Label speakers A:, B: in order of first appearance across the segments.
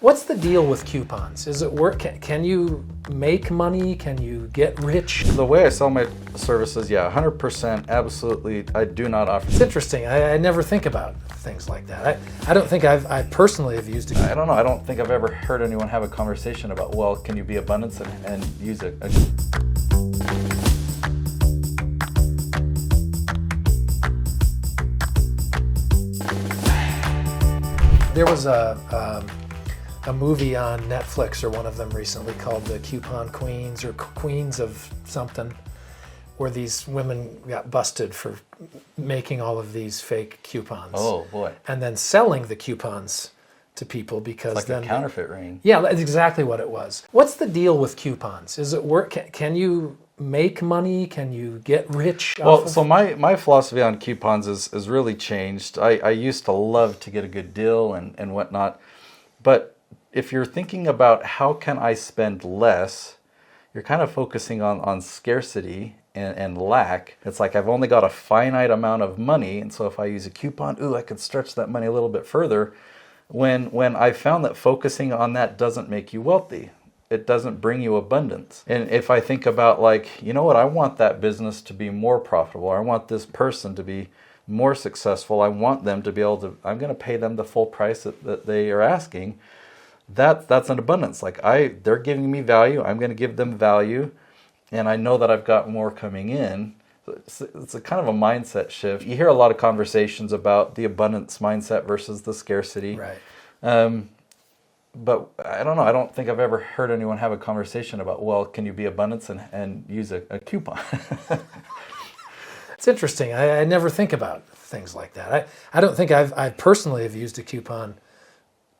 A: What's the deal with coupons? Is it work? Can you make money? Can you get rich?
B: The way I sell my services, yeah, 100%, absolutely. I do not offer.
A: It's interesting. I never think about things like that. I don't think I personally have used it.
B: I don't know. I don't think I've ever heard anyone have a conversation about, well, can you be abundance and use it?
A: There was a movie on Netflix or one of them recently called The Coupon Queens or Queens of something, where these women got busted for making all of these fake coupons.
B: Oh boy.
A: And then selling the coupons to people because
B: Like
A: then
B: a counterfeit ring.
A: Yeah, that's exactly what it was. What's the deal with coupons? Is it work? Can you make money? Can you get rich?
B: Well, so my philosophy on coupons is really changed. I used to love to get a good deal and whatnot, but if you're thinking about how can I spend less, you're kind of focusing on scarcity and lack. It's like I've only got a finite amount of money, and so if I use a coupon, I could stretch that money a little bit further. When I found that focusing on that doesn't make you wealthy. It doesn't bring you abundance. And if I think about like, you know what, I want that business to be more profitable. I want this person to be more successful. I want them to be able to, I'm going to pay them the full price that they are asking. That's an abundance. Like they're giving me value. I'm going to give them value. And I know that I've got more coming in. It's a kind of a mindset shift. You hear a lot of conversations about the abundance mindset versus the scarcity.
A: Right.
B: But I don't know. I don't think I've ever heard anyone have a conversation about, well, can you be abundance and use a coupon?
A: It's interesting. I never think about things like that. I don't think I personally have used a coupon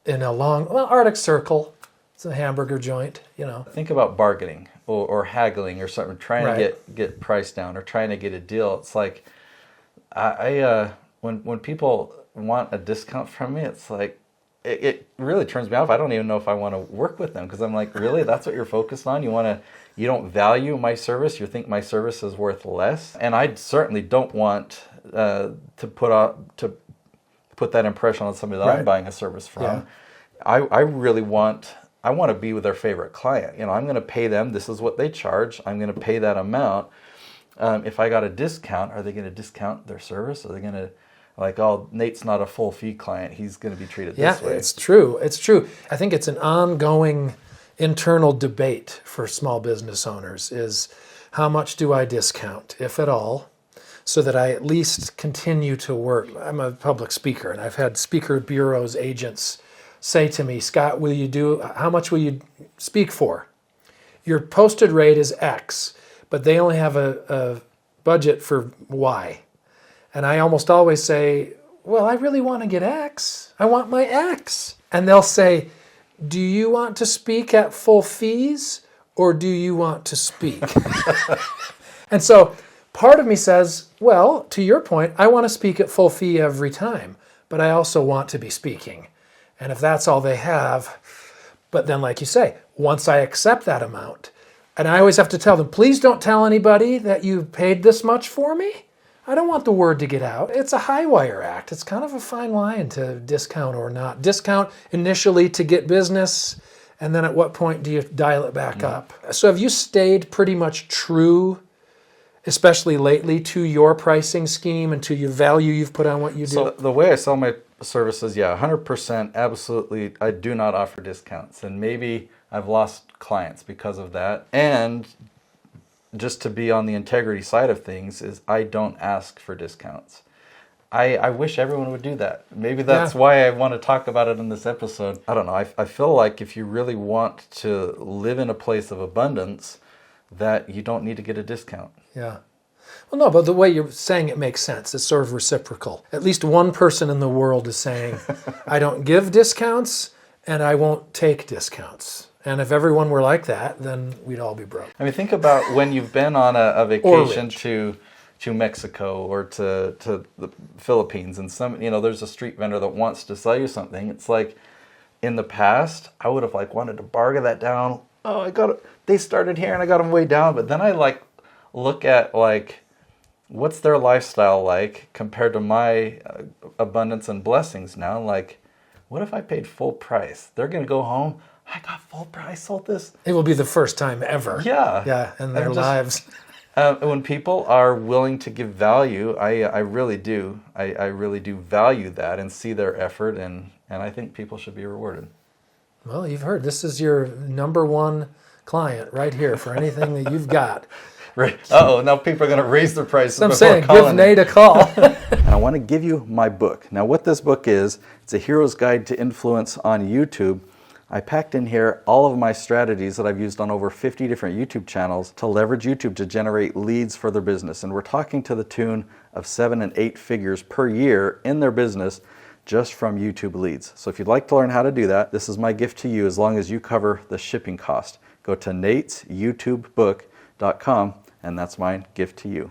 A: in a long, Arctic Circle. It's a hamburger joint, you know.
B: Think about bargaining or haggling or something, trying
A: Right.
B: to get price down or trying to get a deal. It's like, when people want a discount from me, it's like, it really turns me off. I don't even know if I want to work with them because I'm like, really, that's what you're focused on? You don't value my service. You think my service is worth less, and I certainly don't want to put that impression on somebody that
A: Right.
B: I'm buying a service from.
A: Yeah.
B: I really want to be with their favorite client. You know, I'm going to pay them. This is what they charge. I'm going to pay that amount. If I got a discount, are they going to discount their service? Are they going to like, oh, Nate's not a full fee client. He's going to be treated this way.
A: Yeah, it's true. It's true. I think it's an ongoing internal debate for small business owners is how much do I discount, if at all, so that I at least continue to work. I'm a public speaker, and I've had speaker bureaus, agents say to me, Scott, how much will you speak for? Your posted rate is X, but they only have a budget for Y. And I almost always say, well, I really want to get X. I want my X. And they'll say, do you want to speak at full fees or do you want to speak? And so part of me says, well, to your point, I want to speak at full fee every time, but I also want to be speaking. And if that's all they have, but then like you say, once I accept that amount, and I always have to tell them, please don't tell anybody that you paid this much for me. I don't want the word to get out. It's a high wire act. It's kind of a fine line to discount or not. Discount initially to get business, and then at what point do you dial it back up? So have you stayed pretty much true, especially lately, to your pricing scheme and to your value you've put on what you do?
B: So the way I sell my services, yeah, 100%, absolutely. I do not offer discounts, and maybe I've lost clients because of that. And just to be on the integrity side of things is I don't ask for discounts. I wish everyone would do that. Maybe that's why I want to talk about it in this episode. I don't know. I feel like if you really want to live in a place of abundance, that you don't need to get a discount.
A: Yeah. Well, no, but the way you're saying it makes sense. It's sort of reciprocal. At least one person in the world is saying, I don't give discounts and I won't take discounts. And if everyone were like that, then we'd all be broke.
B: I mean, think about when you've been on a vacation to Mexico or to the Philippines, and there's a street vendor that wants to sell you something. It's like in the past, I would have wanted to bargain that down. Oh, I got it. They started here and I got them way down. But then I look at what's their lifestyle like compared to my abundance and blessings now. what if I paid full price? They're going to go home. I got full price. I sold this.
A: It will be the first time ever.
B: Yeah.
A: In their
B: And just-
A: lives.
B: When people are willing to give value, I really do. I really do value that and see their effort, and I think people should be rewarded.
A: Well, you've heard. This is your number one client right here for anything that you've got.
B: Right. Uh-oh, now people are going to raise their prices.
A: So I'm
B: before
A: saying, give
B: calling
A: Nate a call.
B: And I want to give you my book. Now, what this book is, it's a hero's guide to influence on YouTube. I packed in here all of my strategies that I've used on over 50 different YouTube channels to leverage YouTube to generate leads for their business. And we're talking to the tune of 7 and 8 figures per year in their business just from YouTube leads. So if you'd like to learn how to do that, this is my gift to you as long as you cover the shipping cost. Go to natesyoutubebook.com, and that's my gift to you.